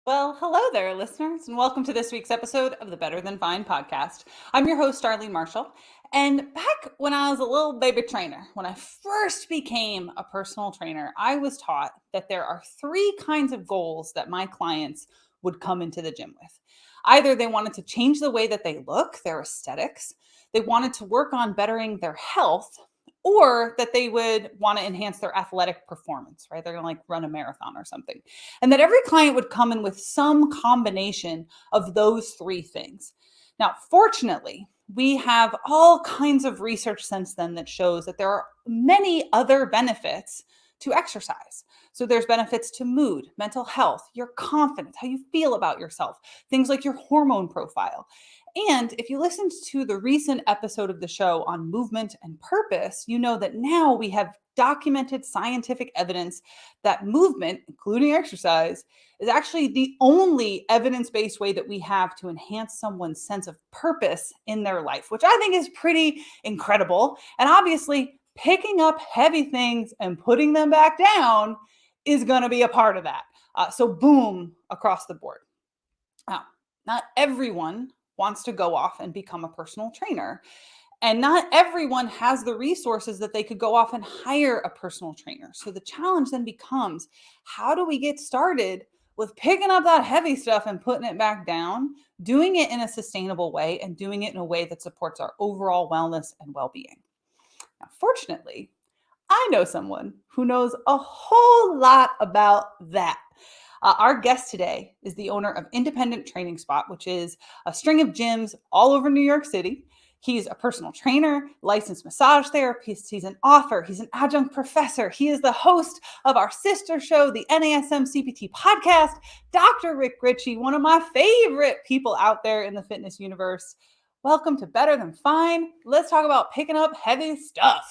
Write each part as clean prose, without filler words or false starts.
Well, hello there, listeners, and welcome to this week's episode of the Better Than Fine podcast. I'm your host, Darlene Marshall. And back when I was a little baby trainer, when I first became a personal trainer, I was taught that there are three kinds of goals that my clients would come into the gym with. Either they wanted to change the way that they look, their aesthetics, they wanted to work on bettering their health, or that they would want to enhance their athletic performance, right? They're going to like run a marathon or something. And that every client would come in with some combination of those three things. Now, fortunately, we have all kinds of research since then that shows that there are many other benefits to exercise. So there's benefits to mood, mental health, your confidence, how you feel about yourself, things like your hormone profile. And if you listened to the recent episode of the show on movement and purpose, you know that now we have documented scientific evidence that movement, including exercise, is actually the only evidence-based way that we have to enhance someone's sense of purpose in their life, which I think is pretty incredible. And obviously, picking up heavy things and putting them back down is going to be a part of that. So boom, across the board. Now, not everyone wants to go off and become a personal trainer. And not everyone has the resources that they could go off and hire a personal trainer. So the challenge then becomes, how do we get started with picking up that heavy stuff and putting it back down, doing it in a sustainable way, and doing it in a way that supports our overall wellness and well-being? Now, fortunately, I know someone who knows a whole lot about that. Our guest today is the owner of Independent Training Spot, which is a string of gyms all over New York City. He's a personal trainer, licensed massage therapist. He's an author. He's an adjunct professor. He is the host of our sister show, the NASM-CPT Podcast. Dr. Richey, one of my favorite people out there in the fitness universe. Welcome to Better Than Fine. Let's talk about picking up heavy stuff.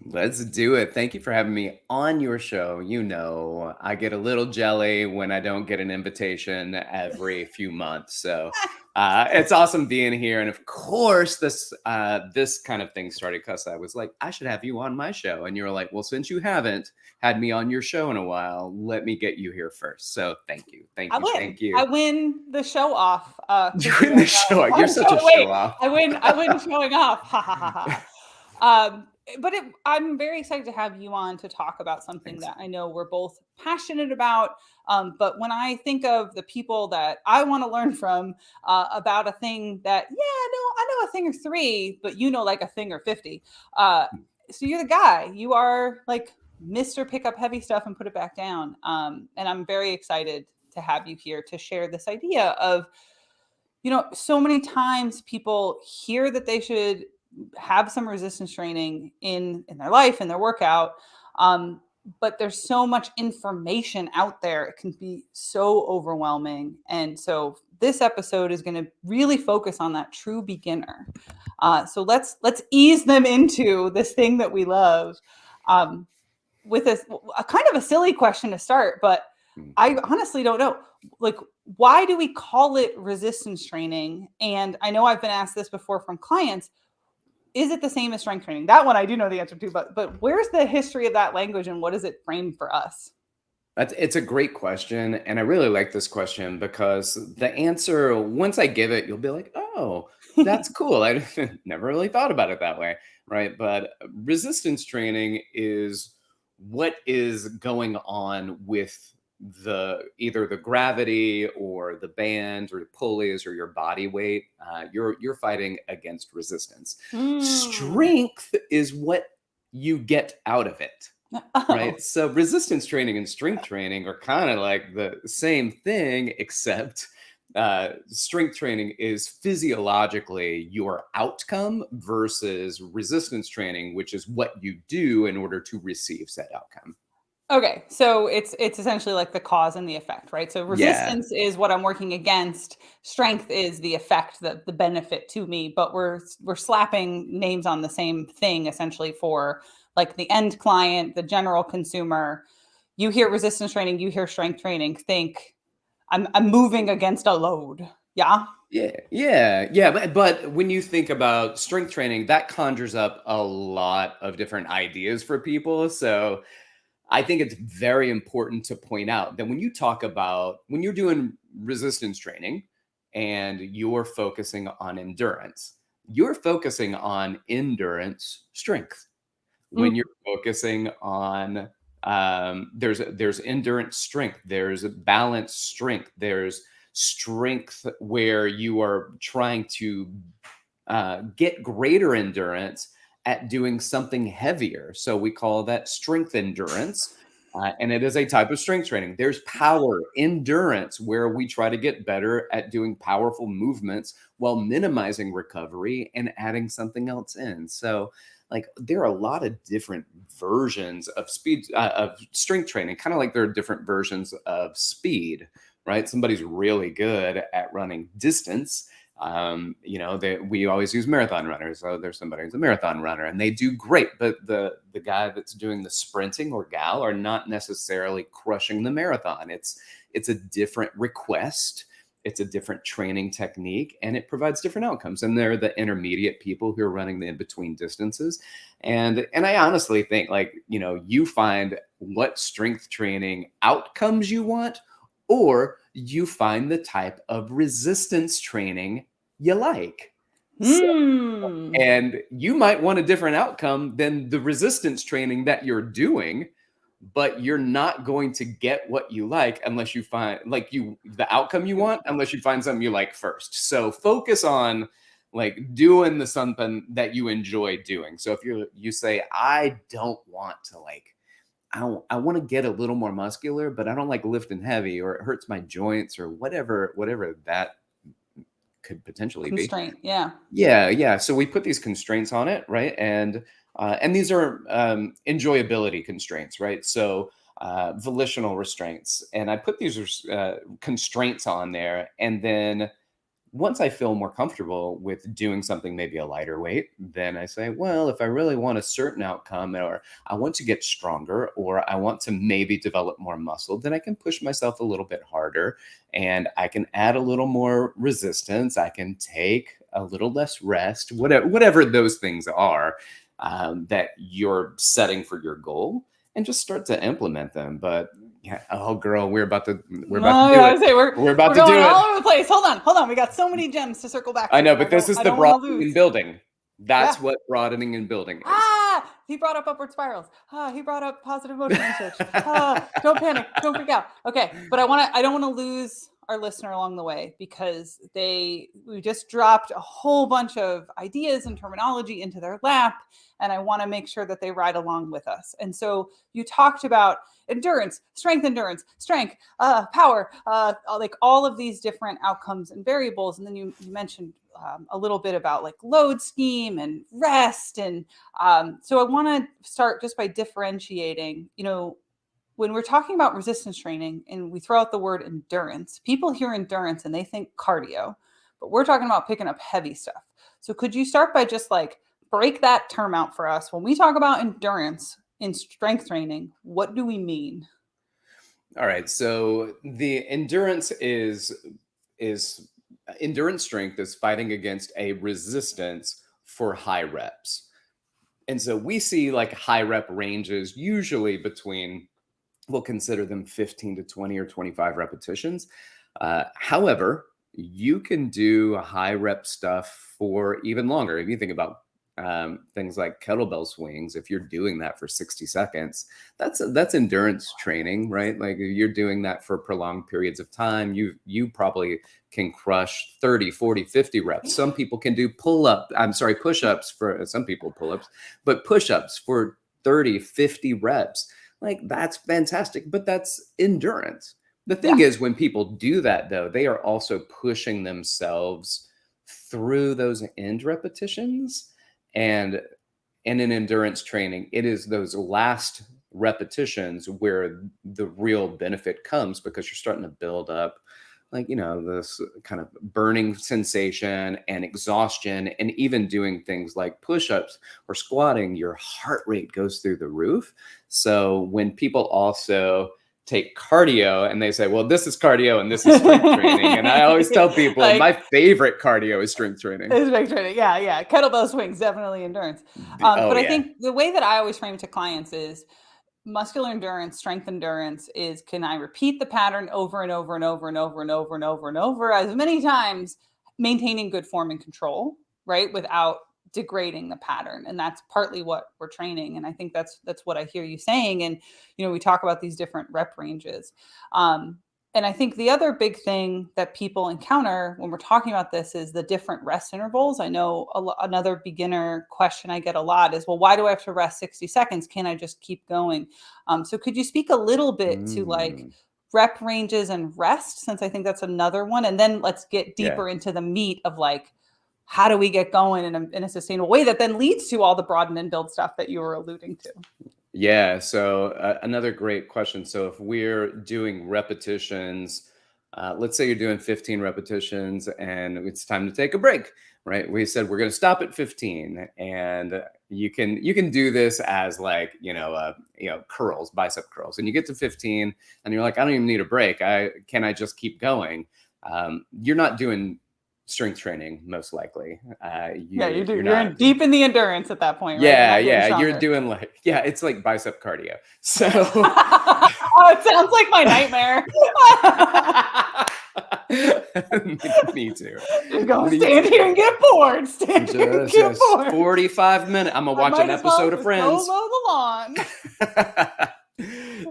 Let's do it. Thank you for having me on your show. You know, I get a little jelly when I don't get an invitation every few months. So it's awesome being here. And of course, this kind of thing started because I was like, I should have you on my show. And you were like, well, since you haven't had me on your show in a while, let me get you here first. So thank you. Thank you. Thank you. I win the show off. You win the show off. You're such a show off. I win showing off. Ha ha ha ha. But I'm very excited to have you on to talk about something that I know we're both passionate about. But when I think of the people that I want to learn from about a thing that, I know a thing or three, but you know like a thing or 50. So you're the guy. You are like Mr. Pick Up Heavy Stuff and Put It Back Down. And I'm very excited to have you here to share this idea of, so many times people hear that they should have some resistance training in their life, in their workout. But there's so much information out there. It can be so overwhelming. And so this episode is going to really focus on that true beginner. So let's ease them into this thing that we love. With a kind of a silly question to start, but I honestly don't know. Like, why do we call it resistance training? And I know I've been asked this before from clients. Is it the same as strength training? That one I do know the answer to, but where's the history of that language and what does it frame for us? It's a great question. And I really like this question because the answer, once I give it, you'll be like, oh, that's cool. I never really thought about it that way. Right. But resistance training is what is going on with either the gravity or the band or the pulleys or your body weight. You're fighting against resistance. Strength is what you get out of it. Right. So resistance training and strength training are kind of like the same thing, except strength training is physiologically your outcome versus resistance training, which is what you do in order to receive said outcome. Okay, so it's essentially like the cause and the effect, right? So resistance is what I'm working against. Strength is the effect, the benefit to me. But we're slapping names on the same thing essentially for like the end client, the general consumer. You hear resistance training, you hear strength training. Think I'm moving against a load. Yeah. Yeah. But when you think about strength training, that conjures up a lot of different ideas for people. So I think it's very important to point out that when you're doing resistance training and you're focusing on endurance, you're focusing on endurance strength. When you're focusing on there's endurance strength, there's balance strength, there's strength where you are trying to get greater endurance at doing something heavier. So we call that strength endurance. And it is a type of strength training. There's power endurance, where we try to get better at doing powerful movements while minimizing recovery and adding something else in. So, like, there are a lot of different versions of strength training, kind of like there are different versions of speed, right? Somebody's really good at running distance. We always use marathon runners. So there's somebody who's a marathon runner and they do great, but the guy that's doing the sprinting or gal are not necessarily crushing the marathon. It's a different request. It's a different training technique, and it provides different outcomes. And they're the intermediate people who are running the in-between distances. And I honestly think, like, you find what strength training outcomes you want, or you find the type of resistance training you like. And you might want a different outcome than the resistance training that you're doing, but you're not going to get what you like unless you find the outcome you want, unless you find something you like first. So focus on like doing the something that you enjoy doing. So if you say, I don't want to I want to get a little more muscular, but I don't like lifting heavy, or it hurts my joints, or whatever that could potentially be. Constraint, yeah. Yeah. So we put these constraints on it, right? And these are enjoyability constraints, right? So volitional restraints. And I put these constraints on there, and then once I feel more comfortable with doing something maybe a lighter weight, then I say, well, if I really want a certain outcome, or I want to get stronger, or I want to maybe develop more muscle, then I can push myself a little bit harder, and I can add a little more resistance. I can take a little less rest, whatever those things are that you're setting for your goal, and just start to implement them. But yeah, oh girl, we're about to do it. We're about to do it all over the place. Hold on. We got so many gems to circle back to. I know, but this is the broadening and building. That's what broadening and building is. He brought up upward spirals. He brought up positive motion research. Don't panic. Don't freak out. Okay, but I don't want to lose our listener along the way, because we just dropped a whole bunch of ideas and terminology into their lap, and I want to make sure that they ride along with us. And so you talked about endurance, strength, power, like all of these different outcomes and variables. And then you mentioned a little bit about like load scheme and rest. And so I want to start just by differentiating, when we're talking about resistance training and we throw out the word endurance, people hear endurance and they think cardio, but we're talking about picking up heavy stuff. So could you start by just like break that term out for us? When we talk about endurance in strength training, what do we mean? All right. So the endurance is endurance strength is fighting against a resistance for high reps. And so we see like high rep ranges usually between, we'll consider them 15 to 20 or 25 repetitions. However, you can do high rep stuff for even longer. If you think about things like kettlebell swings, if you're doing that for 60 seconds, that's endurance training, right? Like if you're doing that for prolonged periods of time, you probably can crush 30, 40, 50 reps. Some people can do push-ups for some people, pull-ups, but push-ups for 30, 50 reps. Like that's fantastic, but that's endurance. The thing is, when people do that though, they are also pushing themselves through those end repetitions. And in an endurance training, it is those last repetitions where the real benefit comes, because you're starting to build up this kind of burning sensation and exhaustion. And even doing things like push-ups or squatting, your heart rate goes through the roof. So when people also take cardio and they say, well, this is cardio and this is strength training. And I always tell people my favorite cardio is strength training. It's strength training. Yeah. Kettlebell swings, definitely endurance. But I think the way that I always frame it to clients is muscular endurance, strength endurance is, can I repeat the pattern over and over and over and over and over and over and over as many times, maintaining good form and control, right? Without degrading the pattern. And that's partly what we're training. And I think that's what I hear you saying. And, we talk about these different rep ranges. And I think the other big thing that people encounter when we're talking about this is the different rest intervals. I know another beginner question I get a lot is, well, why do I have to rest 60 seconds? Can't I just keep going? So could you speak a little bit to like rep ranges and rest, since I think that's another one? And then let's get deeper into the meat of like, how do we get going in a sustainable way that then leads to all the broaden and build stuff that you were alluding to? Yeah. So another great question. So if we're doing repetitions, let's say you're doing 15 repetitions and it's time to take a break, right? We said we're going to stop at 15, and you can do this as like, curls, bicep curls, and you get to 15 and you're like, I don't even need a break. Can I just keep going? You're not doing strength training, most likely. You do. You're deep in the endurance at that point, right? You're doing like, it's like bicep cardio. So oh, it sounds like my nightmare. Me too. Just go stand here and get bored. Stand here and get bored. 45 minutes. I'm gonna watch an episode of Friends. Go mow the lawn.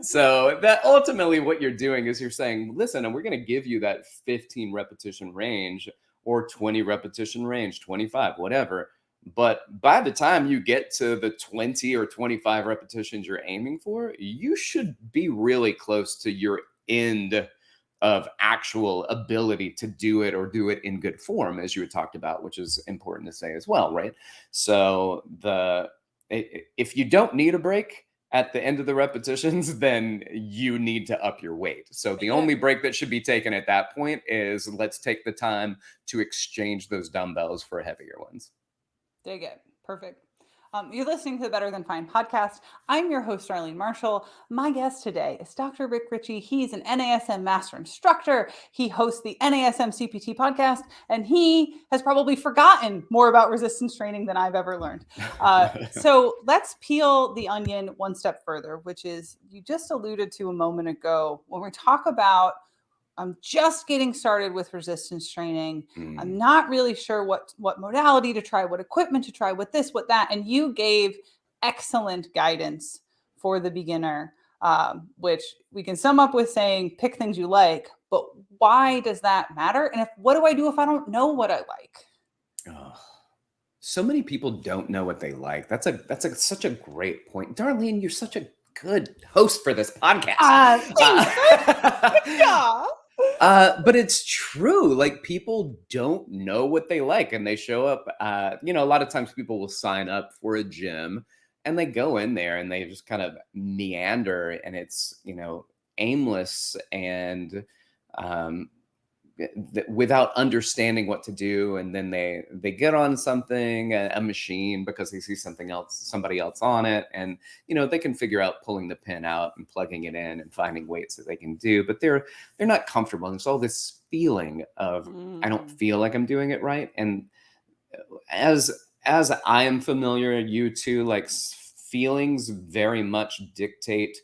So that ultimately what you're doing is you're saying, listen, and we're going to give you that 15 repetition range or 20 repetition range, 25, whatever. But by the time you get to the 20 or 25 repetitions you're aiming for, you should be really close to your end of actual ability to do it, or do it in good form, as you had talked about, which is important to say as well, right? So if you don't need a break at the end of the repetitions, then you need to up your weight. So the only break that should be taken at that point is, let's take the time to exchange those dumbbells for heavier ones. Dig it. Perfect. You're listening to the Better Than Fine podcast. I'm your host, Darlene Marshall. My guest today is Dr. Rick Richey. He's an NASM Master Instructor. He hosts the NASM-CPT Podcast, and he has probably forgotten more about resistance training than I've ever learned. So let's peel the onion one step further, which is, you just alluded to a moment ago, when we talk about, I'm just getting started with resistance training. I'm not really sure what modality to try, what equipment to try, what this, what that. And you gave excellent guidance for the beginner, which we can sum up with saying, pick things you like. But why does that matter? And what do I do if I don't know what I like? Oh, so many people don't know what they like. That's such a great point. Darlene, you're such a good host for this podcast. Thanks. Yeah. But it's true. Like, people don't know what they like, and they show up. A lot of times people will sign up for a gym and they go in there and they just kind of meander, and it's, aimless and without understanding what to do. And then they get on something, a machine, because they see somebody else on it, and they can figure out pulling the pin out and plugging it in and finding weights that they can do, but they're not comfortable. And there's all this feeling of, I don't feel like I'm doing it right. And as I am familiar, you too, like, feelings very much dictate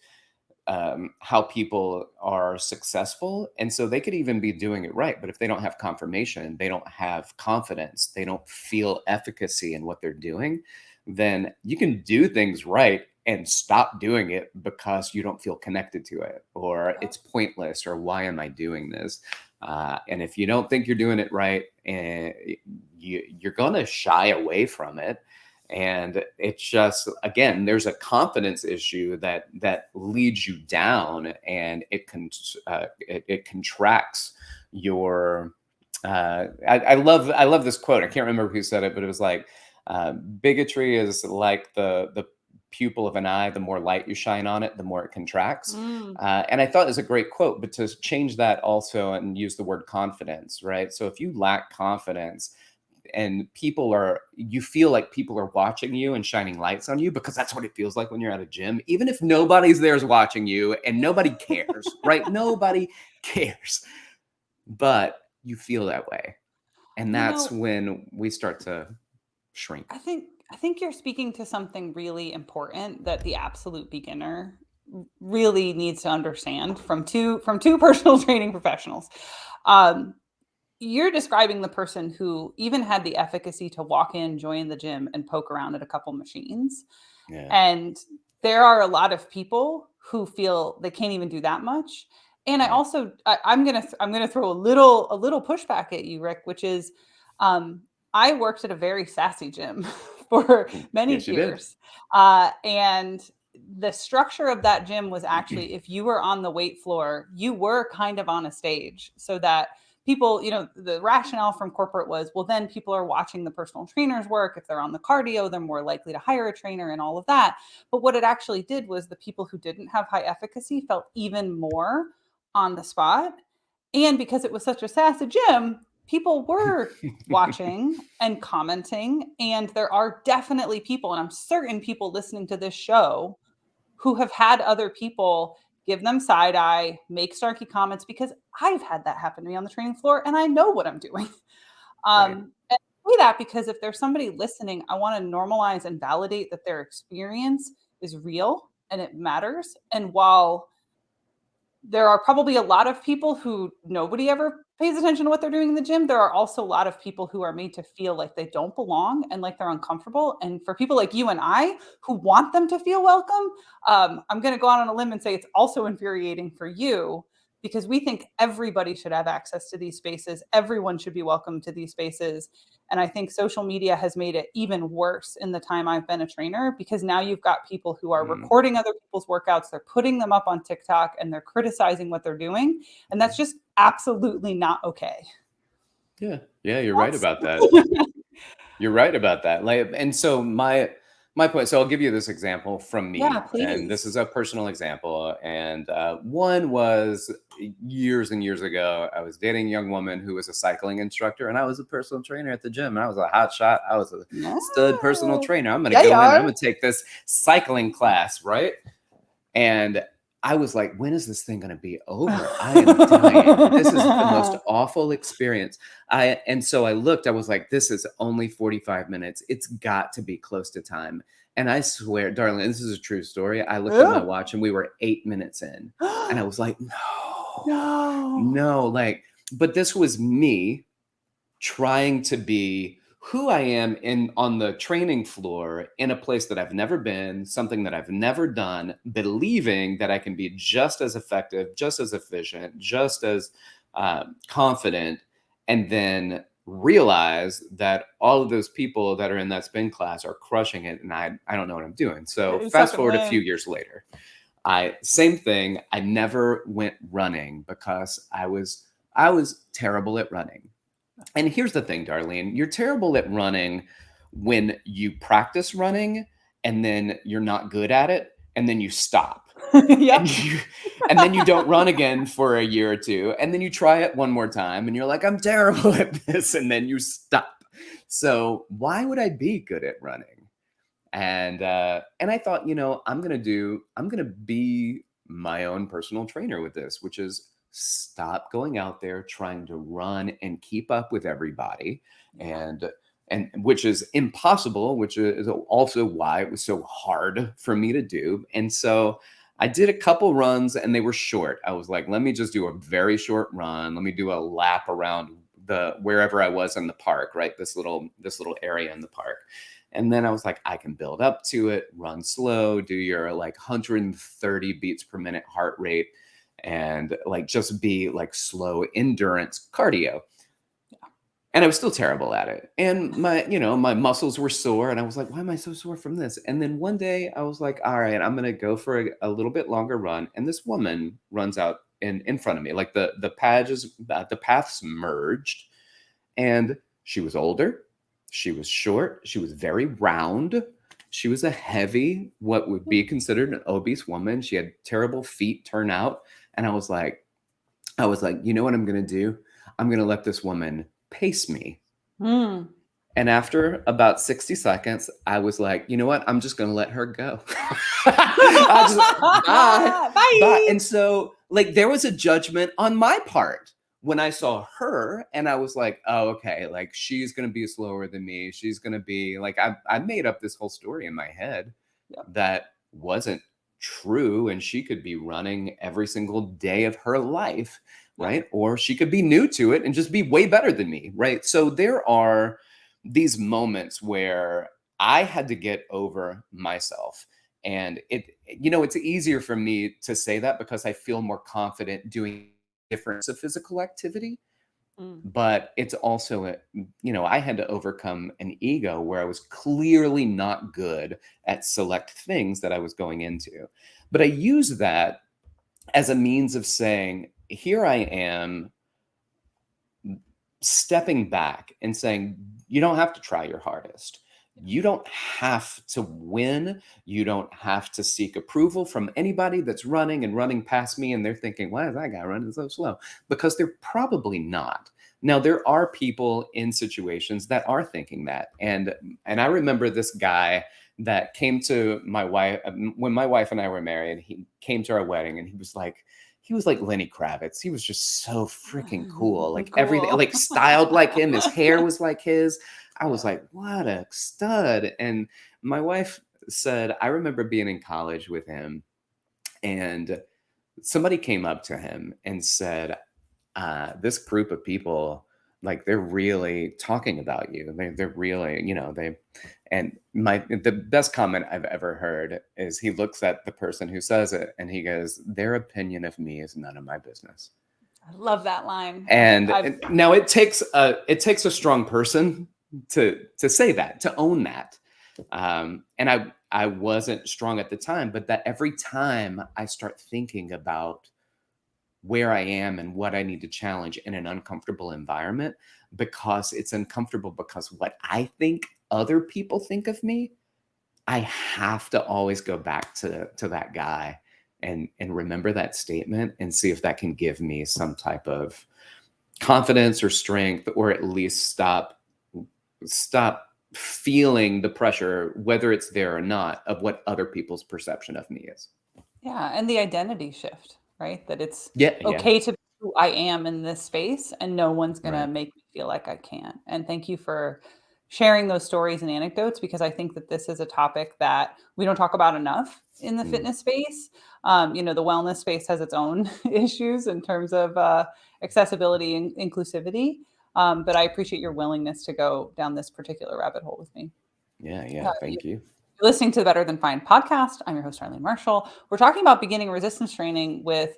how people are successful. And so they could even be doing it right, but if they don't have confirmation, they don't have confidence, they don't feel efficacy in what they're doing, then you can do things right and stop doing it because you don't feel connected to it, or it's pointless, or why am I doing this? And if you don't think you're doing it right, you're going to shy away from it. And it's just, again, there's a confidence issue that leads you down, and it contracts your. I love this quote. I can't remember who said it, but it was like, bigotry is like the pupil of an eye. The more light you shine on it, the more it contracts. And I thought it was a great quote. But to change that also and use the word confidence, right? So if you lack confidence, and you feel like people are watching you and shining lights on you, because that's what it feels like when you're at a gym, even if nobody's there is watching you and nobody cares, right? Nobody cares, but you feel that way. And that's when we start to shrink. I think you're speaking to something really important that the absolute beginner really needs to understand from two personal training professionals. You're describing the person who even had the efficacy to walk in, join the gym, and poke around at a couple machines. Yeah. And there are a lot of people who feel they can't even do that much. And I Right. also, I'm gonna throw a little pushback at you, Rick, which is, I worked at a very sassy gym for many Yes, you did. years, and the structure of that gym was actually, if you were on the weight floor, you were kind of on a stage, so that people, the rationale from corporate was, well, then people are watching the personal trainers work. If they're on the cardio, they're more likely to hire a trainer and all of that. But what it actually did was the people who didn't have high efficacy felt even more on the spot. And because it was such a sassy gym, people were watching and commenting. And there are definitely people, and I'm certain people listening to this show, who have had other people give them side eye, make snarky comments, because I've had that happen to me on the training floor and I know what I'm doing. Right. And I say that because if there's somebody listening, I want to normalize and validate that their experience is real and it matters. And while there are probably a lot of people who nobody ever pays attention to what they're doing in the gym, there are also a lot of people who are made to feel like they don't belong and like they're uncomfortable. And for people like you and I who want them to feel welcome, I'm going to go out on a limb and say it's also infuriating for you, because we think everybody should have access to these spaces. Everyone should be welcome to these spaces. And I think social media has made it even worse in the time I've been a trainer, because now you've got people who are Mm. recording other people's workouts, they're putting them up on TikTok, and they're criticizing what they're doing. And that's just absolutely not okay. Yeah. Yeah, you're right about that. You're right about that. Like, and so my point. So I'll give you this example from Yeah, me, and this please. is a personal example. And one was years and years ago. I was dating a young woman who was a cycling instructor, and I was a personal trainer at the gym. And I was a hot shot. I was a Yeah. stud personal trainer. I'm going to Yeah, you go in. I'm are. going to take this cycling class, right? And I was like, when is this thing going to be over? I am dying. This is the most awful experience. And so I looked, I was like, this is only 45 minutes. It's got to be close to time. And I swear, darling, this is a true story. I looked at my Yeah. watch and we were 8 minutes in. And I was like, no, No. no, like, but this was me trying to be who I am in on the training floor in a place that I've never been, something that I've never done, believing that I can be just as effective, just as efficient, just as confident, and then realize that all of those people that are in that spin class are crushing it, and I don't know what I'm doing. So You fast suck and forward a few win. years later, I same thing. I never went running because I was terrible at running. And here's the thing, Darlene, you're terrible at running when you practice running and then you're not good at it and then you stop. Yep. And you and then you don't run again for a year or two and then you try it one more time and you're like, I'm terrible at this, and then you stop. So why would I be good at running? And I thought, I'm gonna be my own personal trainer with this, which is stop going out there trying to run and keep up with everybody, Yeah. and which is impossible, which is also why it was so hard for me to do. And so I did a couple runs and they were short. I was like, let me just do a very short run. Let me do a lap around the wherever I was in the park, right? This little area in the park. And then I was like, I can build up to it, run slow, do your like 130 beats per minute heart rate, and like just be like slow endurance cardio. And I was still terrible at it. And my muscles were sore. And I was like, why am I so sore from this? And then one day I was like, all right, I'm going to go for a little bit longer run. And this woman runs out in front of me. Like the paths merged, and she was older. She was short. She was very round. She was a heavy, what would be considered an obese woman. She had terrible feet turn out. And I was like, you know what I'm going to do? I'm going to let this woman pace me. Mm. And after about 60 seconds, I was like, you know what? I'm just going to let her go. I just, bye. Bye. Bye. And so, like, there was a judgment on my part when I saw her, and I was like, oh, okay, like, she's going to be slower than me. She's going to be like, I made up this whole story in my head Yep. that wasn't true, and she could be running every single day of her life, right? Or she could be new to it and just be way better than me, right? So there are these moments where I had to get over myself. And it's easier for me to say that because I feel more confident doing different of physical activity. Mm. But it's also, I had to overcome an ego where I was clearly not good at select things that I was going into. But I use that as a means of saying, here I am stepping back and saying, you don't have to try your hardest. You don't have to win. You don't have to seek approval from anybody that's running past me. And they're thinking, why is that guy running so slow? Because they're probably not. Now, there are people in situations that are thinking that. And I remember this guy that came to my wife, when my wife and I were married, he came to our wedding and he was like Lenny Kravitz. He was just so freaking cool. Like everything, Cool. like styled like him. His hair was like his. I was like, what a stud. And my wife said, I remember being in college with him and somebody came up to him and said, this group of people, like they're really talking about you. They're really, and the best comment I've ever heard is he looks at the person who says it and he goes, their opinion of me is none of my business. I love that line. And now it takes a strong person to say that, to own that. And I wasn't strong at the time, but that every time I start thinking about where I am and what I need to challenge in an uncomfortable environment, because it's uncomfortable because what I think other people think of me, I have to always go back to that guy and remember that statement and see if that can give me some type of confidence or strength, or at least stop feeling the pressure, whether it's there or not, of what other people's perception of me is. Yeah, and the identity shift, right? That it's Yeah. okay to be who I am in this space and no one's going to Right. make me feel like I can't. And thank you for sharing those stories and anecdotes, because I think that this is a topic that we don't talk about enough in the fitness space. The wellness space has its own issues in terms of accessibility and inclusivity. But I appreciate your willingness to go down this particular rabbit hole with me. Yeah. Thank you. You're listening to the Better Than Fine podcast. I'm your host, Darlene Marshall. We're talking about beginning resistance training with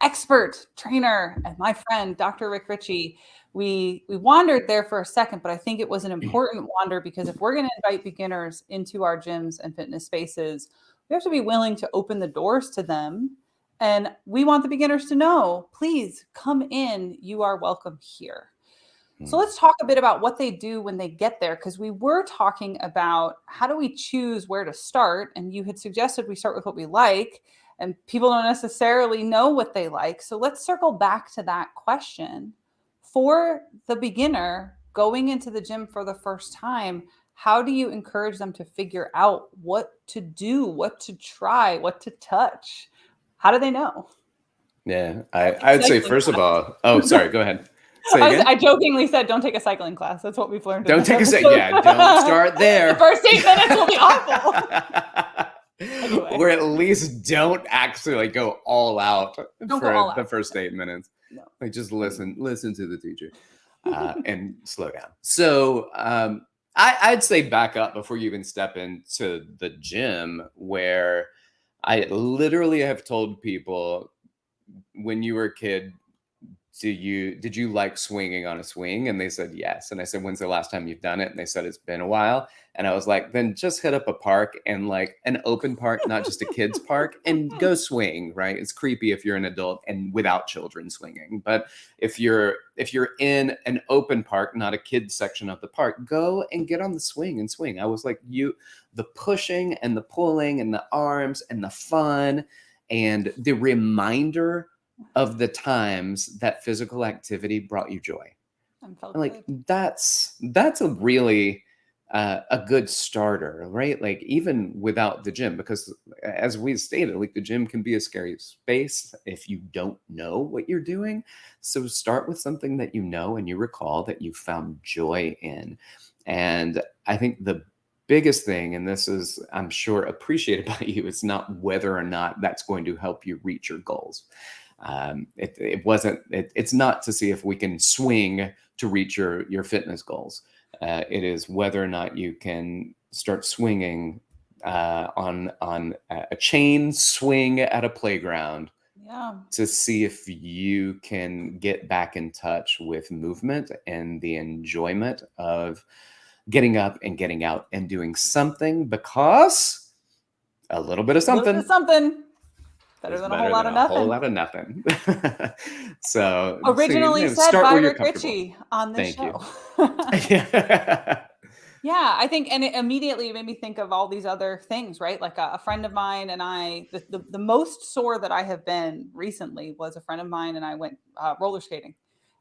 expert trainer and my friend, Dr. Rick Richey. We wandered there for a second, but I think it was an important wander because if we're going to invite beginners into our gyms and fitness spaces, we have to be willing to open the doors to them. And we want the beginners to know, please come in. You are welcome here. So let's talk a bit about what they do when they get there, because we were talking about how do we choose where to start, and you had suggested we start with what we like, and people don't necessarily know what they like. So let's circle back to that question. For the beginner going into the gym for the first time, how do you encourage them to figure out what to do, what to try, what to touch? How do they know? Yeah, I would say, first of all, oh, sorry, go ahead. Say again? I jokingly said, don't take a cycling class. That's what we've learned. Don't take a cycling. Yeah, don't start there. The first 8 minutes will be awful. Anyway. Or at least don't actually go all out for the first 8 minutes. No. Like just listen to the teacher and slow down. So I'd say back up before you even step into the gym, where I literally have told people, when you were a kid, did you like swinging on a swing? And they said yes. And I said, when's the last time you've done it? And they said, it's been a while. And I was like, then just hit up a park, and like an open park, not just a kid's park, and go swing, right? It's creepy if you're an adult and without children swinging. But if you're in an open park, not a kid's section of the park, go and get on the swing and swing. I was like, the pushing and the pulling and the arms and the fun and the reminder of the times that physical activity brought you joy. Like that's a really a good starter, right? Like even without the gym, because as we stated, like the gym can be a scary space if you don't know what you're doing. So start with something that you know and you recall that you found joy in. And I think the biggest thing, and this is, I'm sure, appreciated by you, is not whether or not that's going to help you reach your goals. It's not to see if we can swing to reach your fitness goals. It is whether or not you can start swinging on a chain swing at a playground. Yeah. To see if you can get back in touch with movement and the enjoyment of getting up and getting out and doing something, because a little bit of A little bit something of something better is than a better whole lot than of a whole nothing. lot of nothing. So Originally said start by where you're Rick comfortable. Richey on this Thank show. you. Yeah. Yeah, I think, and it immediately made me think of all these other things, right? Like a friend of mine and I, the most sore that I have been recently was a friend of mine and I went roller skating,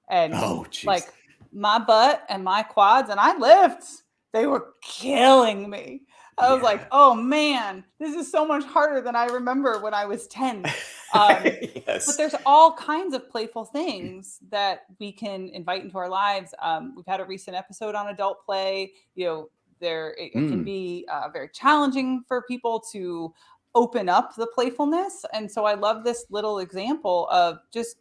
and Oh, jeez. like my butt and my quads and I lifts, they were killing me. I was like, Yeah. oh man, this is so much harder than I remember when I was 10. But Yes. there's all kinds of playful things that we can invite into our lives. We've had a recent episode on adult play. It can be very challenging for people to open up the playfulness. And so I love this little example of just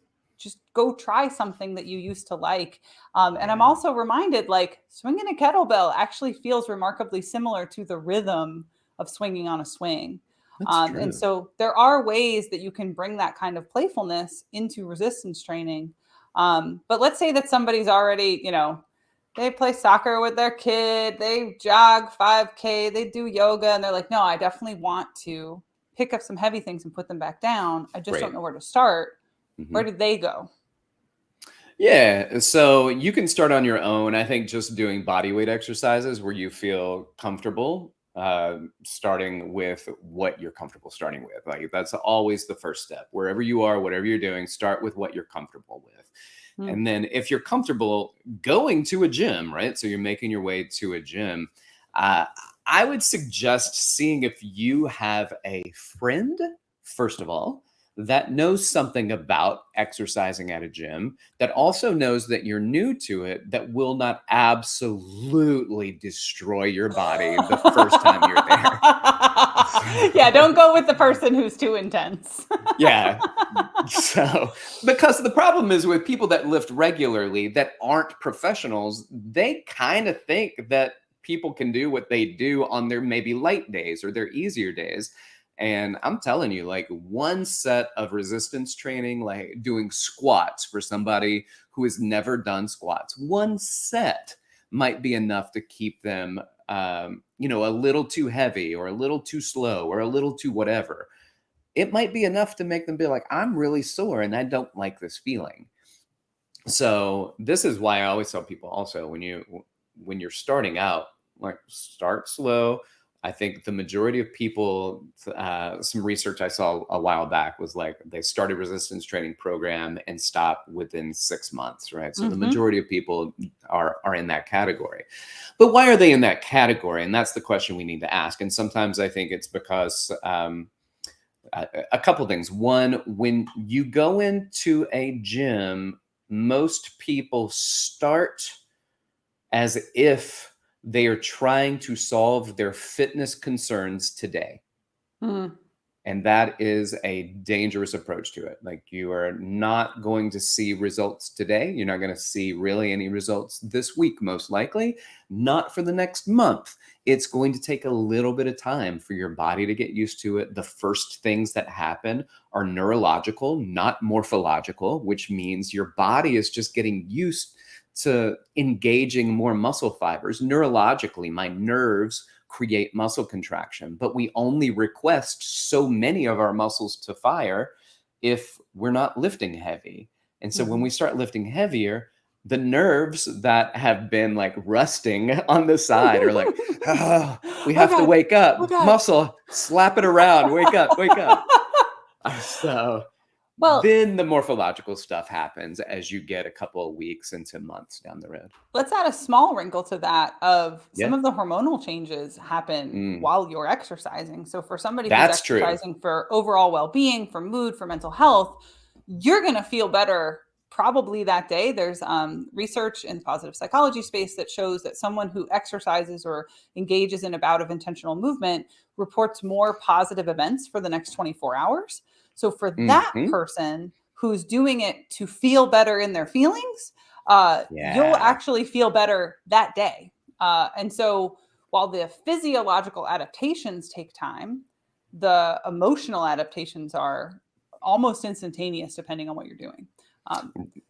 go try something that you used to like. And I'm Yeah. also reminded, like, swinging a kettlebell actually feels remarkably similar to the rhythm of swinging on a swing. That's And true. so there are ways that you can bring that kind of playfulness into resistance training. But let's say that somebody's already, they play soccer with their kid, they jog 5K, they do yoga, and they're like, no, I definitely want to pick up some heavy things and put them back down. I just don't Right. know where to start. Where Mhm. did they go? Yeah, so you can start on your own. I think just doing body weight exercises where you feel comfortable, starting with what you're comfortable starting with. Like, that's always the first step. Wherever you are, whatever you're doing, start with what you're comfortable with. Hmm. And then if you're comfortable going to a gym, right? So you're making your way to a gym. Uh, I would suggest seeing if you have a friend, first of all, that knows something about exercising at a gym, that also knows that you're new to it, that will not absolutely destroy your body the first time you're there. Yeah, So, don't go with the person who's too intense. yeah. So, because the problem is with people that lift regularly that aren't professionals, they kind of think that people can do what they do on their maybe light days or their easier days. And I'm telling you, like, one set of resistance training, like doing squats for somebody who has never done squats, one set might be enough to keep them, a little too heavy or a little too slow or a little too whatever. It might be enough to make them be like, I'm really sore and I don't like this feeling. So this is why I always tell people also, when you're starting out, like, start slow. I think the majority of people, some research I saw a while back was like they started resistance training program and stopped within 6 months, right? So the Hmm. majority of people are in that category. But why are they in that category? And that's the question we need to ask. And sometimes I think it's because a couple things. One, when you go into a gym, most people start as if they are trying to solve their fitness concerns today. Mm. And that is a dangerous approach to it. Like, you are not going to see results today. You're not going to see really any results this week, most likely, not for the next month. It's going to take a little bit of time for your body to get used to it. The first things that happen are neurological, not morphological, which means your body is just getting used to engaging more muscle fibers. Neurologically, my nerves create muscle contraction, but we only request so many of our muscles to fire if we're not lifting heavy. And so when Mhm. we start lifting heavier, the nerves that have been like rusting on the side are like, oh, we Oh have to God. wake up. Oh God. Muscle, slap it around. Wake up, wake up. So Well, then the morphological stuff happens as you get a couple of weeks into months down the road. let's add a small wrinkle to that of some Yeah. of the hormonal changes happen Mm, while you're exercising. So for somebody who's that's true. exercising for overall well-being, for mood, for mental health, you're going to feel better probably that day. There's research in the positive psychology space that shows that someone who exercises or engages in a bout of intentional movement reports more positive events for the next 24 hours. So for that Hmm. person who's doing it to feel better in their feelings, you'll Yeah. actually feel better that day. And so while the physiological adaptations take time, the emotional adaptations are almost instantaneous depending on what you're doing.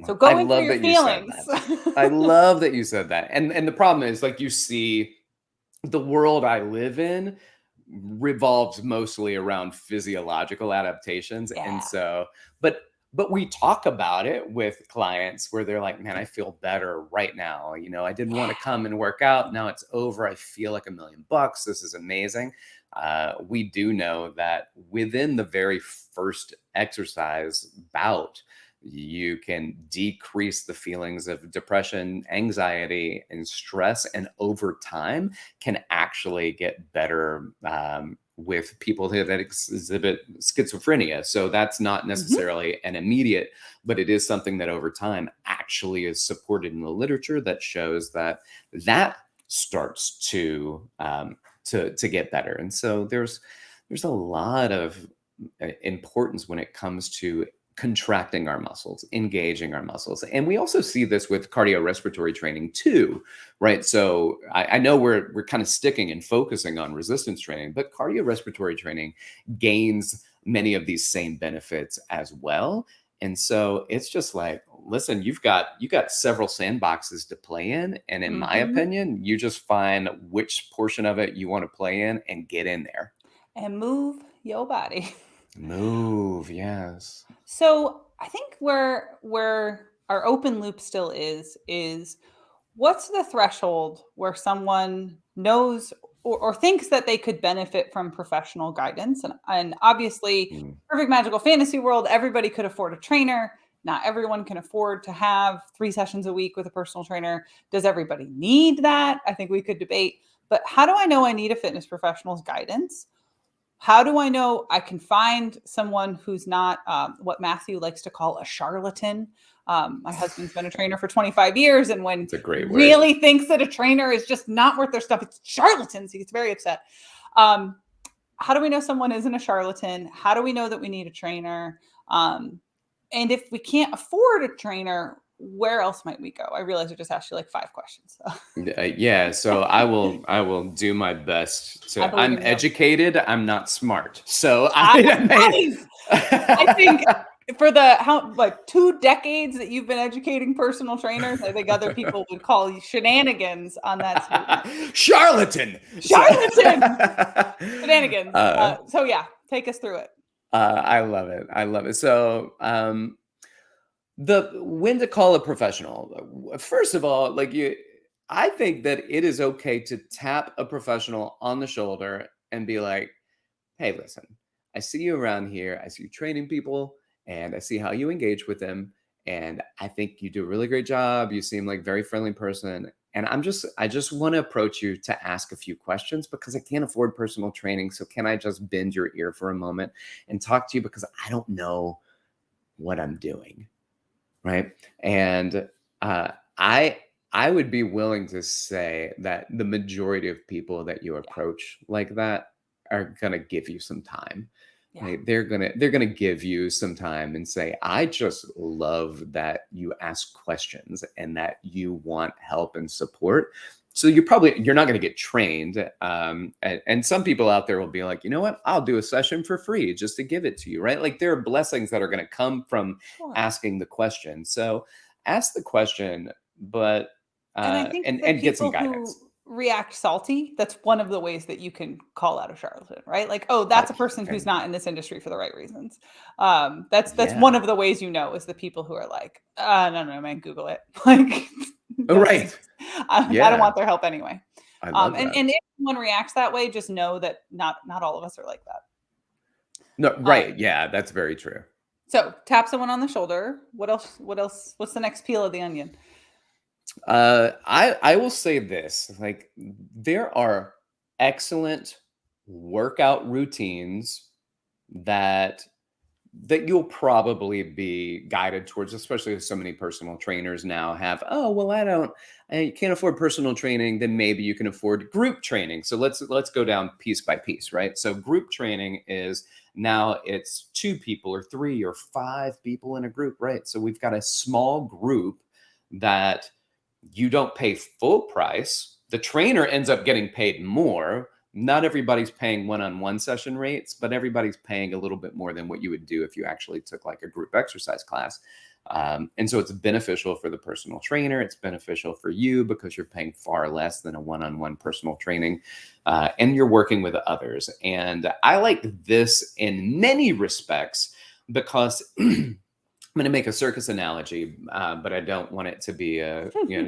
So I going through love your that you said feelings. that. I love that you said that. And the problem is, like, you see, the world I live in revolves mostly around physiological adaptations. And Yeah. so, but we talk about it with clients where they're like, man, I feel better right now. You know, I didn't want to come and work out. Now it's over. I feel like $1,000,000. This is amazing. We do know that within the very first exercise bout, you can decrease the feelings of depression, anxiety, and stress. And over time, can actually get better with people that exhibit schizophrenia. So that's not necessarily an immediate, but it is something that over time actually is supported in the literature that shows that that starts to get better. And so there's a lot of importance when it comes to contracting our muscles, engaging our muscles. And we also see this with cardiorespiratory training too, right? So I know we're kind of sticking and focusing on resistance training, but cardiorespiratory training gains many of these same benefits as well. And so it's just like, listen, you got several sandboxes to play in. And in my opinion, you just find which portion of it you want to play in and get in there. And move your body. Move, yes. So I think where our open loop still is what's the threshold where someone knows or thinks that they could benefit from professional guidance? And obviously, Mm. perfect magical fantasy world, everybody could afford a trainer. Not everyone can afford to have 3 sessions a week with a personal trainer. Does everybody need that? I think we could debate. But how do I know I need a fitness professional's guidance? How do I know I can find someone who's not what Matthew likes to call a charlatan? My husband's been a trainer for 25 years, and when It's a he great word. really thinks that a trainer is just not worth their stuff, it's charlatans. He gets very upset. How do we know someone isn't a charlatan? How do we know that we need a trainer? And if we can't afford a trainer, where else might we go? I realize I just asked you like 5 questions. So. Yeah, so I will do my best I to. believe I'm in you. educated. I'm not smart. So I think for the 2 decades that you've been educating personal trainers, I think other people would call you shenanigans on that statement. Charlatan. Charlatan. Shenanigans. So yeah, take us through it. I love it. I love it. So the when to call a professional. First of all, I think that it is okay to tap a professional on the shoulder and be like, hey, listen, I see you around here. I see you training people and I see how you engage with them. And I think you do a really great job. You seem like a very friendly person. And I just want to approach you to ask a few questions because I can't afford personal training. So can I just bend your ear for a moment and talk to you because I don't know what I'm doing. Right. And I I would be willing to say that the majority of people that you approach like that are gonna give you some time. Yeah. Right? They're gonna give you some time and say, I just love that you ask questions and that you want help and support. So you're not going to get trained. And some people out there will be like, you know what? I'll do a session for free just to give it to you, right? Like there are blessings that are going to come from Sure. asking the question. So ask the question, but And I think the and get some people who guidance. react salty, that's one of the ways that you can call out a charlatan, right? Like, oh, that's a person who's And not in this industry for the right reasons. That's one yeah, of the ways you know is the people who are like, no, man, Google it. Like, oh, no right, thanks. I don't yeah, want their help anyway. I love that. And if someone reacts that way, just know that not all of us are like that. No, right, Um, yeah, that's very true. so tap someone on the shoulder. What else? What else? What's the next peel of the onion? I will say this, like there are excellent workout routines that that you'll probably be guided towards, especially if so many personal trainers now have, oh, well, I can't afford personal training, then maybe you can afford group training. So let's go down piece by piece, right? So group training is now it's 2 people or 3 or 5 people in a group, right? So we've got a small group that you don't pay full price. The trainer ends up getting paid more. Not everybody's paying one-on-one session rates, but everybody's paying a little bit more than what you would do if you actually took like a group exercise class. And so it's beneficial for the personal trainer. It's beneficial for you because you're paying far less than a one-on-one personal training, and you're working with others. And I like this in many respects because I'm going to make a circus analogy, but I don't want it to be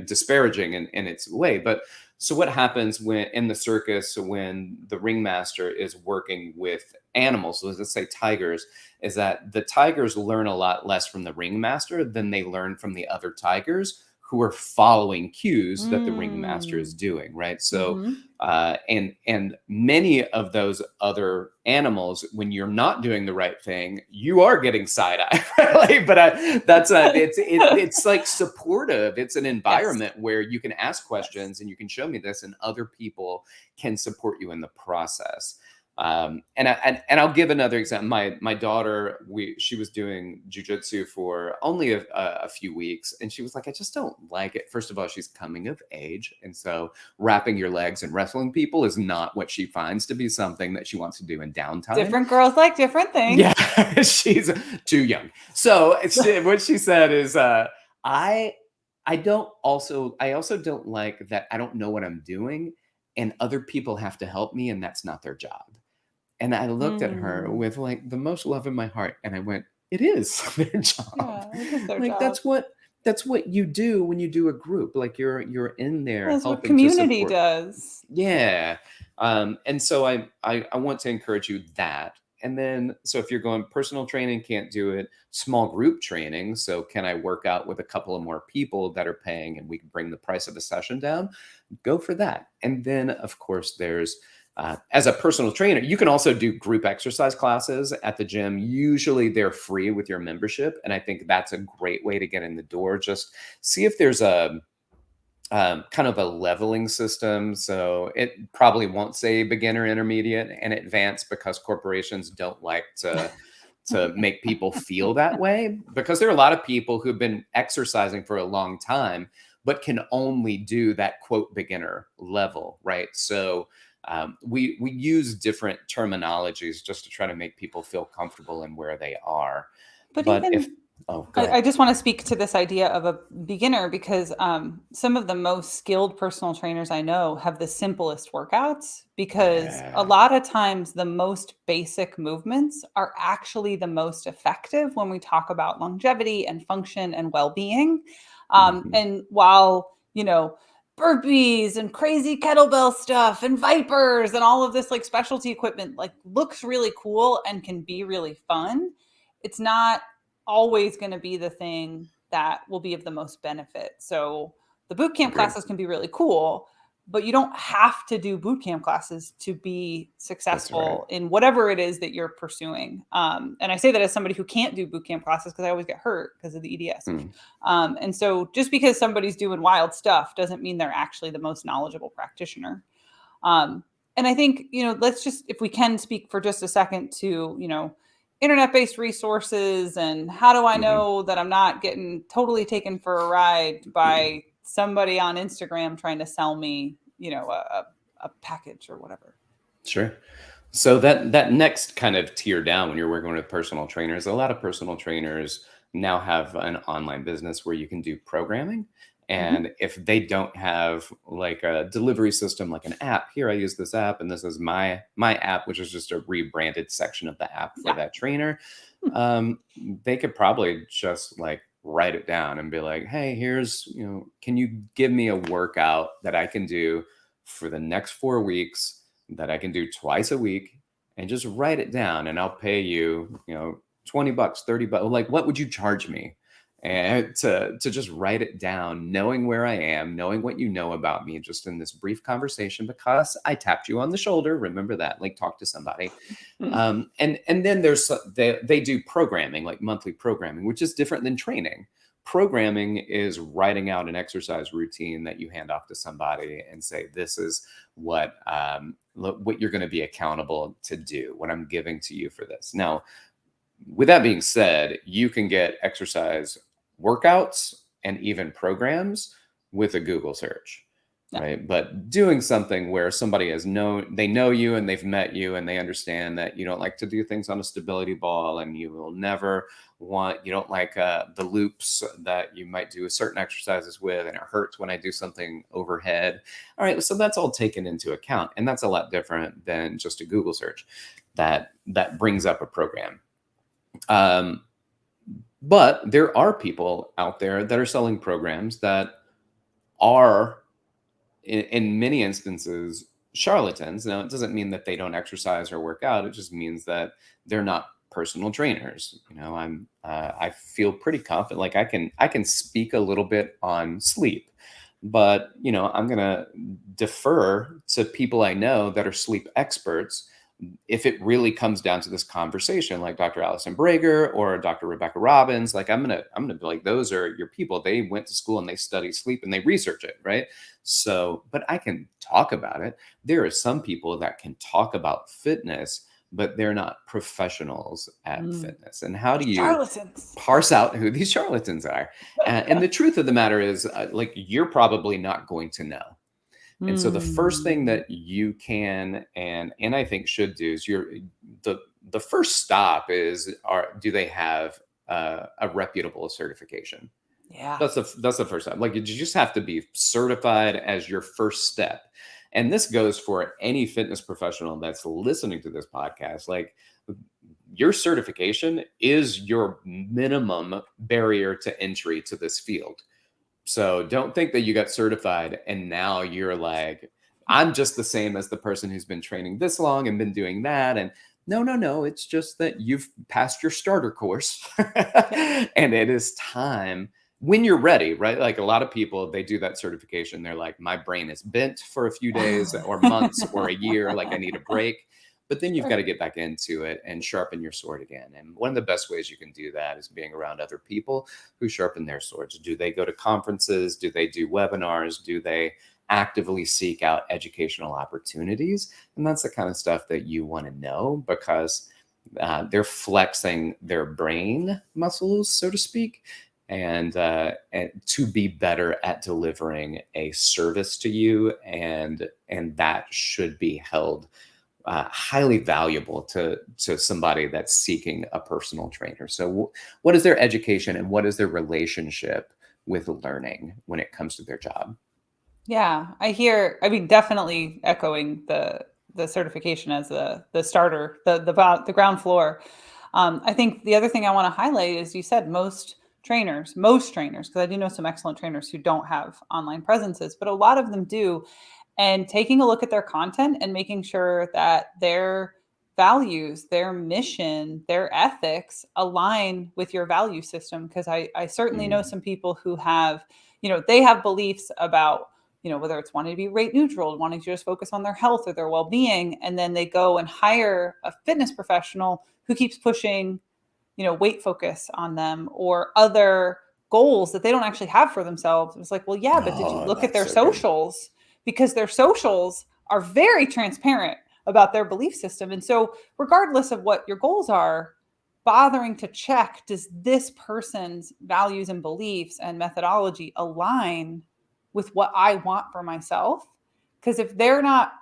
disparaging in its way. But so what happens when in the circus when the ringmaster is working with animals, so let's say tigers, is that the tigers learn a lot less from the ringmaster than they learn from the other tigers who are following cues that the ringmaster is doing, right? So and many of those other animals, when you're not doing the right thing, you are getting side eye. Right? But it's like supportive. It's an environment where you can ask questions and you can show me this, and other people can support you in the process. And I'll give another example. My daughter, she was doing jujitsu for only a few weeks, and she was like, I just don't like it. First of all, she's coming of age, and so wrapping your legs and wrestling people is not what she finds to be something that she wants to do in downtime. Different girls like different things. Yeah, she's too young. So what she said is, I also don't like that I don't know what I'm doing, and other people have to help me, and that's not their job. And I looked at her with like the most love in my heart, and I went, "It is their job. Yeah, it is their Like job. that's what you do when you do a group. Like you're in there That's what helping to community support." does. Yeah. And so I want to encourage you that. And then, so if you're going personal training, can't do it, small group training. So can I work out with a couple of more people that are paying and we can bring the price of a session down? Go for that. And then, of course, there's, as a personal trainer, you can also do group exercise classes at the gym. Usually they're free with your membership. And I think that's a great way to get in the door. Just see if there's a, kind of a leveling system. So it probably won't say beginner, intermediate, and advanced because corporations don't like to make people feel that way, because there are a lot of people who've been exercising for a long time but can only do that quote beginner level, right? So we use different terminologies just to try to make people feel comfortable in where they are. But But even if Oh, go ahead. I just want to speak to this idea of a beginner because some of the most skilled personal trainers I know have the simplest workouts, because a Yeah. lot of times the most basic movements are actually the most effective when we talk about longevity and function and well-being. Mhm. And while, burpees and crazy kettlebell stuff and vipers and all of this like specialty equipment like looks really cool and can be really fun, it's not always going to be the thing that will be of the most benefit. So the boot camp Agreed. classes can be really cool, but you don't have to do boot camp classes to be That's right. successful in whatever it is that you're pursuing. And I say that as somebody who can't do boot camp classes because I always get hurt because of the EDS. Mm. And so just because somebody's doing wild stuff doesn't mean they're actually the most knowledgeable practitioner. And I think, let's just, if we can speak for just a second to, internet-based resources and how do I Mhm. know that I'm not getting totally taken for a ride by somebody on Instagram trying to sell me, a package or whatever. Sure. So that next kind of tier down when you're working with personal trainers, a lot of personal trainers now have an online business where you can do programming. Mm-hmm. And if they don't have like a delivery system, like an app, here I use this app, and this is my app, which is just a rebranded section of the app for Yeah. that trainer. They could probably just like write it down and be like, hey, here's, can you give me a workout that I can do for the next 4 weeks that I can do twice a week, and just write it down, and I'll pay you, $20, $30. Like, what would you charge me? and to just write it down, knowing where I am, knowing what you know about me, just in this brief conversation, because I tapped you on the shoulder. Remember that, like talk to somebody. And then they do programming, like monthly programming, which is different than training. Programming is writing out an exercise routine that you hand off to somebody and say, this is what you're going to be accountable to do, what I'm giving to you for this. Now, with that being said, you can get exercise workouts and even programs with a Google search, Yeah. right? But doing something where somebody they know you and they've met you and they understand that you don't like to do things on a stability ball, and you don't like the loops that you might do certain exercises with, and it hurts when I do something overhead. All right, so that's all taken into account, and that's a lot different than just a Google search that brings up a program. But there are people out there that are selling programs that are, in many instances, charlatans. Now, it doesn't mean that they don't exercise or work out. It just means that they're not personal trainers. I feel pretty confident. Like I can speak a little bit on sleep, but I'm gonna defer to people I know that are sleep experts if it really comes down to this conversation, like Dr. Allison Brager or Dr. Rebecca Robbins. Like I'm gonna be like, those are your people. They went to school and they study sleep and they research it, right? So, but I can talk about it. There are some people that can talk about fitness, but they're not professionals at fitness. And how do you Charlatans. parse out who these charlatans are? And the truth of the matter is, like, you're probably not going to know. And so the first thing that you can and I think should do is the first stop is, do they have a reputable certification? Yeah. That's the first step. Like, you just have to be certified as your first step. And this goes for any fitness professional that's listening to this podcast. Like, your certification is your minimum barrier to entry to this field. So don't think that you got certified and now you're like, I'm just the same as the person who's been training this long and been doing that. And no. It's just that you've passed your starter course and it is time when you're ready, right? Like, a lot of people, they do that certification. They're like, my brain is bent for a few days or months or a year. Like, I need a break. But then you've got to get back into it and sharpen your sword again. And one of the best ways you can do that is being around other people who sharpen their swords. Do they go to conferences? Do they do webinars? Do they actively seek out educational opportunities? And that's the kind of stuff that you want to know, because they're flexing their brain muscles, so to speak, and to be better at delivering a service to you. And that should be held highly valuable to somebody that's seeking a personal trainer. So what is their education and what is their relationship with learning when it comes to their job? Yeah, I mean, definitely echoing the certification as the starter, the ground floor. I think the other thing I want to highlight is, you said most trainers, because I do know some excellent trainers who don't have online presences, but a lot of them do. And taking a look at their content and making sure that their values, their mission, their ethics align with your value system. Because I certainly know some people who have, they have beliefs about, whether it's wanting to be rate neutral, wanting to just focus on their health or their well-being, and then they go and hire a fitness professional who keeps pushing, weight focus on them or other goals that they don't actually have for themselves. It's like, well, yeah, but did you look at their socials? Because their socials are very transparent about their belief system. And so regardless of what your goals are, bothering to check, does this person's values and beliefs and methodology align with what I want for myself? Because if they're not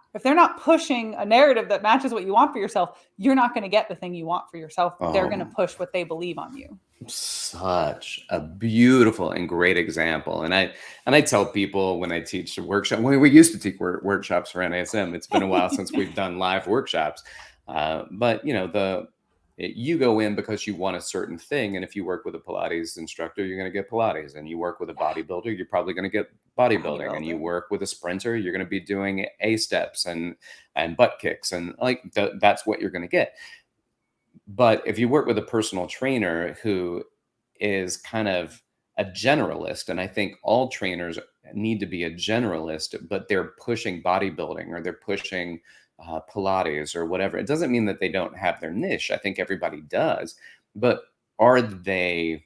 pushing a narrative that matches what you want for yourself, you're not going to get the thing you want for yourself. They're going to push what they believe on you. Such a beautiful and great example. And I tell people when I teach a workshop, when we used to teach workshops for NASM, it's been a while since we've done live workshops. But you go in because you want a certain thing. And if you work with a Pilates instructor, you're going to get Pilates. And you work with a bodybuilder, you're probably going to get bodybuilding. And you work with a sprinter, you're going to be doing A steps and butt kicks. And like, that's what you're going to get. But if you work with a personal trainer who is kind of a generalist. And I think all trainers need to be a generalist, but they're pushing bodybuilding or they're pushing Pilates or whatever. It doesn't mean that they don't have their niche. I think everybody does, but are they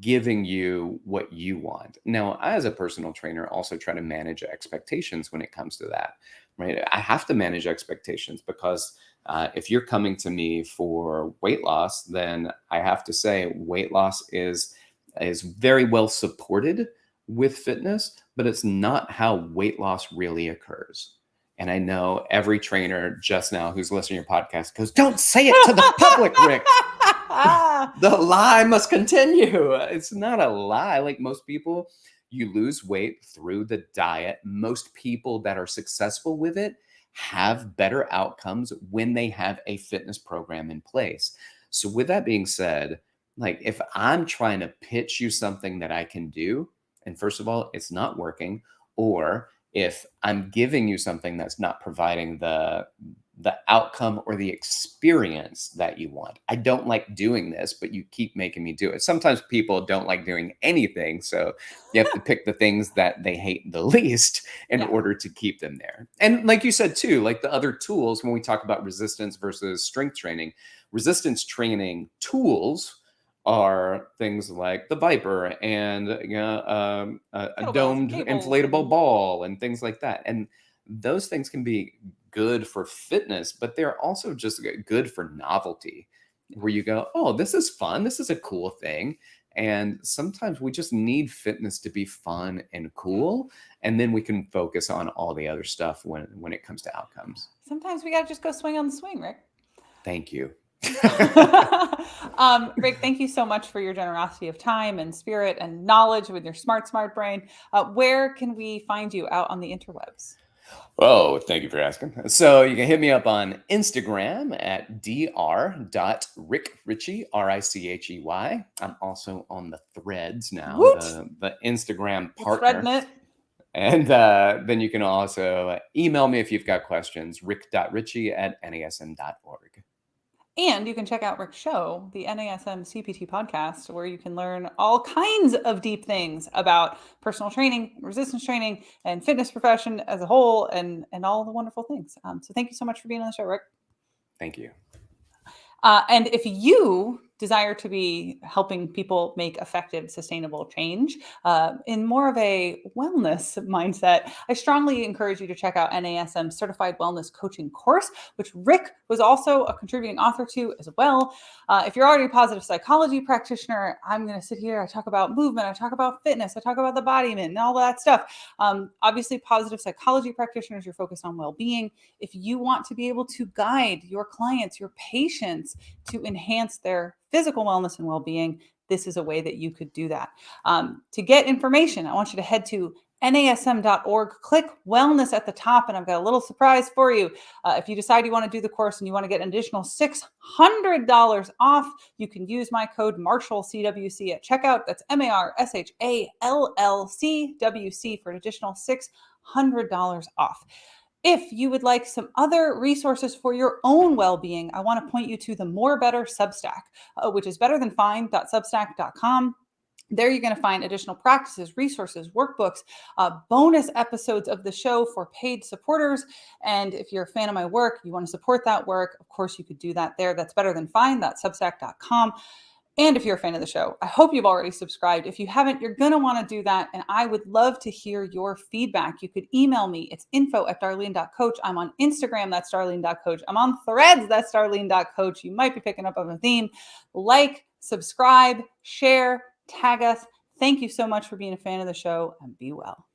giving you what you want? Now, I, as a personal trainer, also try to manage expectations when it comes to that, right? I have to manage expectations because if you're coming to me for weight loss, then I have to say weight loss is very well supported with fitness, but it's not how weight loss really occurs. And I know every trainer just now who's listening to your podcast goes, "Don't say it to the public, Rick." The lie must continue. It's not a lie. Like most people, you lose weight through the diet. Most people that are successful with it have better outcomes when they have a fitness program in place. So with that being said, like if I'm trying to pitch you something that I can do, and first of all, it's not working, or if I'm giving you something that's not providing the outcome or the experience that you want. I don't like doing this, but you keep making me do it. Sometimes people don't like doing anything, so you have to pick the things that they hate the least in order to keep them there. And like you said too, like the other tools, when we talk about resistance versus strength training, resistance training tools are things like the Viper and a domed inflatable ball and things like that. And those things can be good for fitness, but they're also just good for novelty, where you go, "Oh, this is fun. This is a cool thing." And sometimes we just need fitness to be fun and cool. And then we can focus on all the other stuff when it comes to outcomes. Sometimes we got to just go swing on the swing, Rick. Thank you. Rick, thank you so much for your generosity of time and spirit and knowledge with your smart brain. Where can we find you out on the interwebs? Oh, thank you for asking. So you can hit me up on Instagram at dr.richey, R-I-C-H-E-Y. I'm also on the Threads now, the Instagram partner. And then you can also email me if you've got questions, rick.richey@nasm.org. And you can check out Rick's show, the NASM-CPT Podcast, where you can learn all kinds of deep things about personal training, resistance training, and fitness profession as a whole, and all the wonderful things. So thank you so much for being on the show, Rick. Thank you. And if you desire to be helping people make effective, sustainable change in more of a wellness mindset, I strongly encourage you to check out NASM's Certified Wellness Coaching course, which Rick was also a contributing author to as well. If you're already a positive psychology practitioner, I'm going to sit here. I talk about movement. I talk about fitness. I talk about the body and all that stuff. Obviously, positive psychology practitioners, you're focused on well-being. If you want to be able to guide your clients, your patients to enhance their physical wellness and well-being, this is a way that you could do that. To get information, I want you to head to NASM.org, click wellness at the top, and I've got a little surprise for you. If you decide you want to do the course and you want to get an additional $600 off, you can use my code Marshall CWC at checkout. That's MARSHALLCWC for an additional $600 off. If you would like some other resources for your own well-being, I want to point you to the More Better Substack, which is betterthanfine.substack.com. There you're going to find additional practices, resources, workbooks, bonus episodes of the show for paid supporters. And if you're a fan of my work, you want to support that work, of course, you could do that there. That's betterthanfine.substack.com. And if you're a fan of the show, I hope you've already subscribed. If you haven't, you're going to want to do that. And I would love to hear your feedback. You could email me. It's info@darlene.coach. I'm on Instagram. That's darlene.coach. I'm on Threads. That's darlene.coach. You might be picking up on a theme. Like, subscribe, share, tag us. Thank you so much for being a fan of the show, and be well.